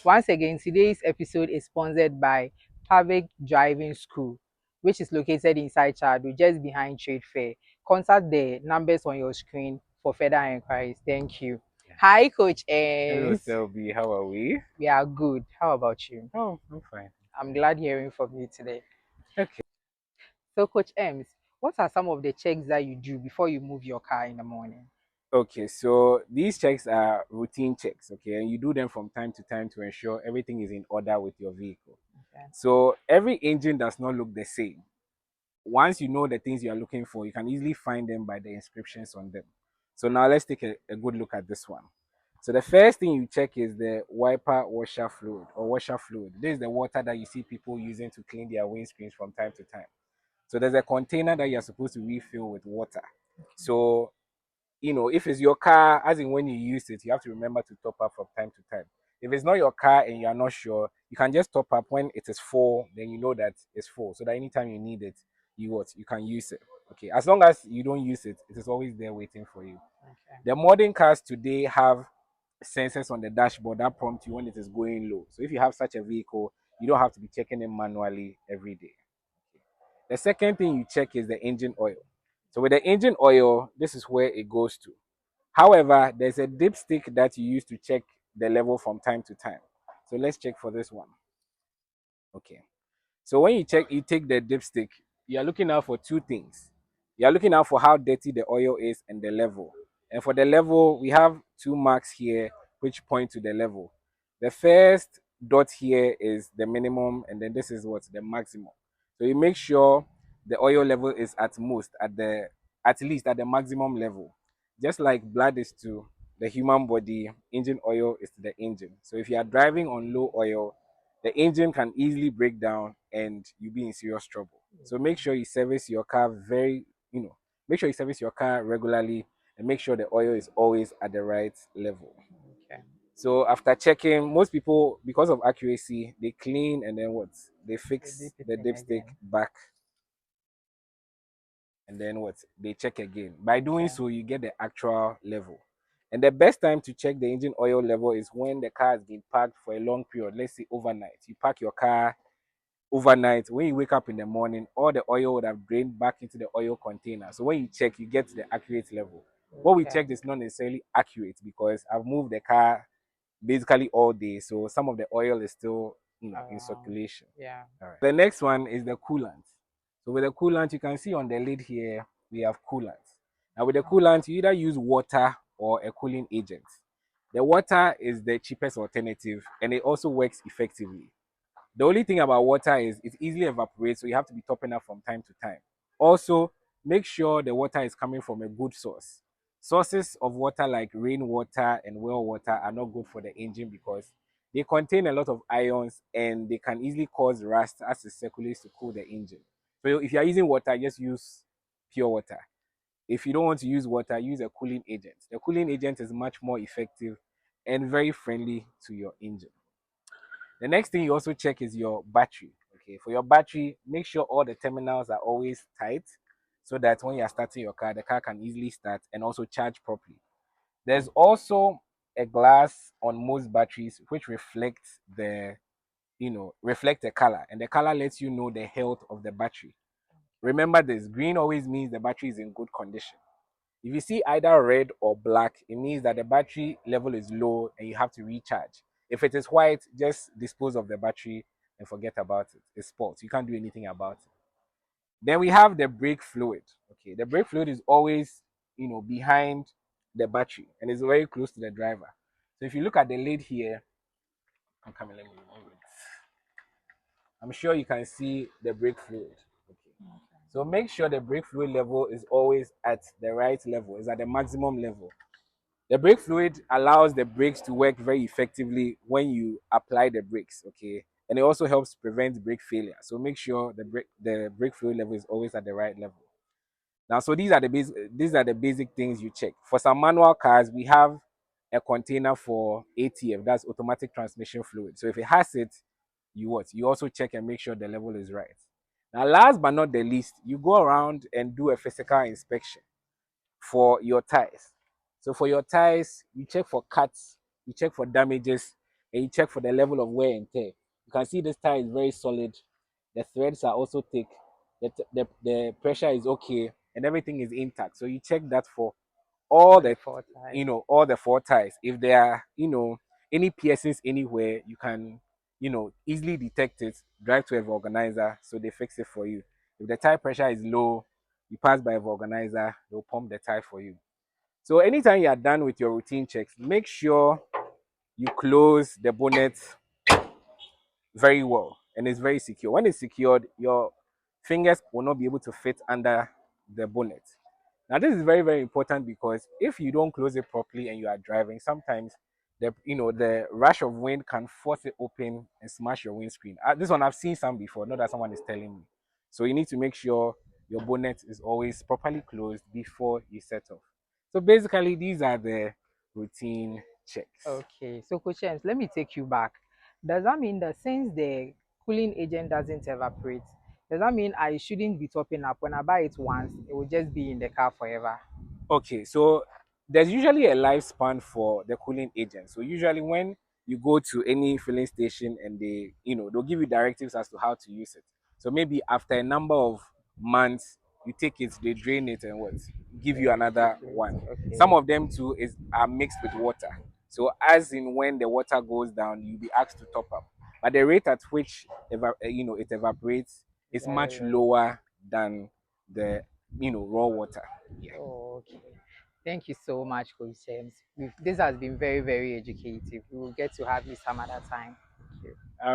Once again, today's episode is sponsored by Public Driving School, which is located inside Chado, just behind Trade Fair. Contact the numbers on your screen for further inquiries. Thank you. Hi, Coach Hello, Ernst. Selby. How are we? We are good. How about you? Oh, I'm fine. I'm glad hearing from you today. Okay. So, Coach Ernst, what are some of the checks that you do before you move your car in the morning? Okay, so these checks are routine checks, okay, and you do them from time to time to ensure everything is in order with your vehicle. Okay. So every engine does not look the same. Once you know the things you are looking for, you can easily find them by the inscriptions on them. So now let's take a good look at this one. So the first thing you check is the wiper washer fluid or washer fluid. This is the water that you see people using to clean their windscreens from time to time. So there's a container that you're supposed to refill with water. So, if it's your car, as in when you use it, you have to remember to top up from time to time. If it's not your car and you're not sure, you can just top up when it is full, then you know that it's full. So that anytime you need it, you can use it. Okay. As long as you don't use it, it is always there waiting for you. Okay. The modern cars today have sensors on the dashboard that prompt you when it is going low. So if you have such a vehicle, you don't have to be checking it manually every day. The second thing you check is the engine oil. So with the engine oil, this is where it goes to. However, there's a dipstick that you use to check the level from time to time. So let's check for this one. Okay. So when you check, you take the dipstick, you are looking out for two things. You are looking out for how dirty the oil is and the level. And for the level, we have two marks here which point to the level. The first dot here is the minimum, and then this is what the maximum. So you make sure the oil level is at least at the maximum level. Just like blood is to the human body, engine oil is to the engine. So if you are driving on low oil, the engine can easily break down and you be in serious trouble. So make sure you service your car make sure you service your car regularly and make sure the oil is always at the right level. Okay. So after checking, most people, because of accuracy, they clean and then what? They They fix dip it the in dipstick again. back and then what? They check again. By doing Okay. so, you get the actual level. And the best time to check the engine oil level is when the car has been parked for a long period, let's say overnight. You park your car overnight. When you wake up in the morning, all the oil would have drained back into the oil container. So when you check, you get the accurate level. What we Okay. checked is not necessarily accurate because I've moved the car basically all day. So some of the oil is still in Around. circulation. Yeah. All right. The next one is the coolant. So with the coolant, you can see on the lid here, we have coolant. Now with the coolant, you either use water or a cooling agent. The water is the cheapest alternative and it also works effectively. The only thing about water is it easily evaporates, so you have to be topping up from time to time. Also, make sure the water is coming from a good source. Sources of water like rainwater and well water are not good for the engine because they contain a lot of ions and they can easily cause rust as it circulates to cool the engine. So if you are using water, just use pure water. If you don't want to use water, use a cooling agent. The cooling agent is much more effective and very friendly to your engine. The next thing you also check is your battery. Okay, for your battery, make sure all the terminals are always tight so that when you're starting your car, the car can easily start and also charge properly. There's also a glass on most batteries which reflects reflect the color, and the color lets you know the health of the battery. Remember this, green always means the battery is in good condition. If you see either red or black, it means that the battery level is low and you have to recharge. If it is white, just dispose of the battery and forget about it. It's sports. You can't do anything about it. Then we have the brake fluid. Okay, the brake fluid is always, behind the battery and is very close to the driver. So if you look at the lid here, come let me remove it. I'm sure you can see the brake fluid. Okay. So make sure the brake fluid level is always at the right level, is at the maximum level. The brake fluid allows the brakes to work very effectively when you apply the brakes, okay? And it also helps prevent brake failure. So make sure the brake fluid level is always at the right level. Now, so these are the basic things you check. For some manual cars, we have a container for ATF, that's automatic transmission fluid. So if it has it, you what? You also check and make sure the level is right. Now, last but not the least, you go around and do a physical inspection for your tires. So for your tires, you check for cuts, you check for damages, and you check for the level of wear and tear. You can see this tire is very solid. The threads are also thick. The pressure is okay, and everything is intact. So you check that for all All the the, four tires. all the four tires. If there are, any piercings anywhere, you can, easily detect it. Drive to a organizer, so they fix it for you. If the tire pressure is low, you pass by a organizer, they'll pump the tire for you. So anytime you are done with your routine checks, make sure you close the bonnet very well and it's very secure. When it's secured, your fingers will not be able to fit under the bonnet. Now, this is very, very important because if you don't close it properly and you are driving, sometimes the rush of wind can force it open and smash your windscreen. This one I've seen some before, not that someone is telling me. So you need to make sure your bonnet is always properly closed before you set off. So basically, these are the routine checks. Okay, so Coach James, let me take you back. Does that mean that since the cooling agent doesn't evaporate, does that mean I shouldn't be topping up? When I buy it once, it will just be in the car forever? Okay, so there's usually a lifespan for the cooling agent. So usually when you go to any filling station and they'll give you directives as to how to use it. So maybe after a number of months, you take it, they drain it and what? Give you Then another replace one. it. Some Okay. of them too are mixed with water. So as in when the water goes down, you'll be asked to top up. But the rate at which it evaporates is Very much low. lower than the raw water. Yeah. Oh, okay. Thank you so much, Coach James. This has been very, very educative. We will get to have you some other time. Thank you.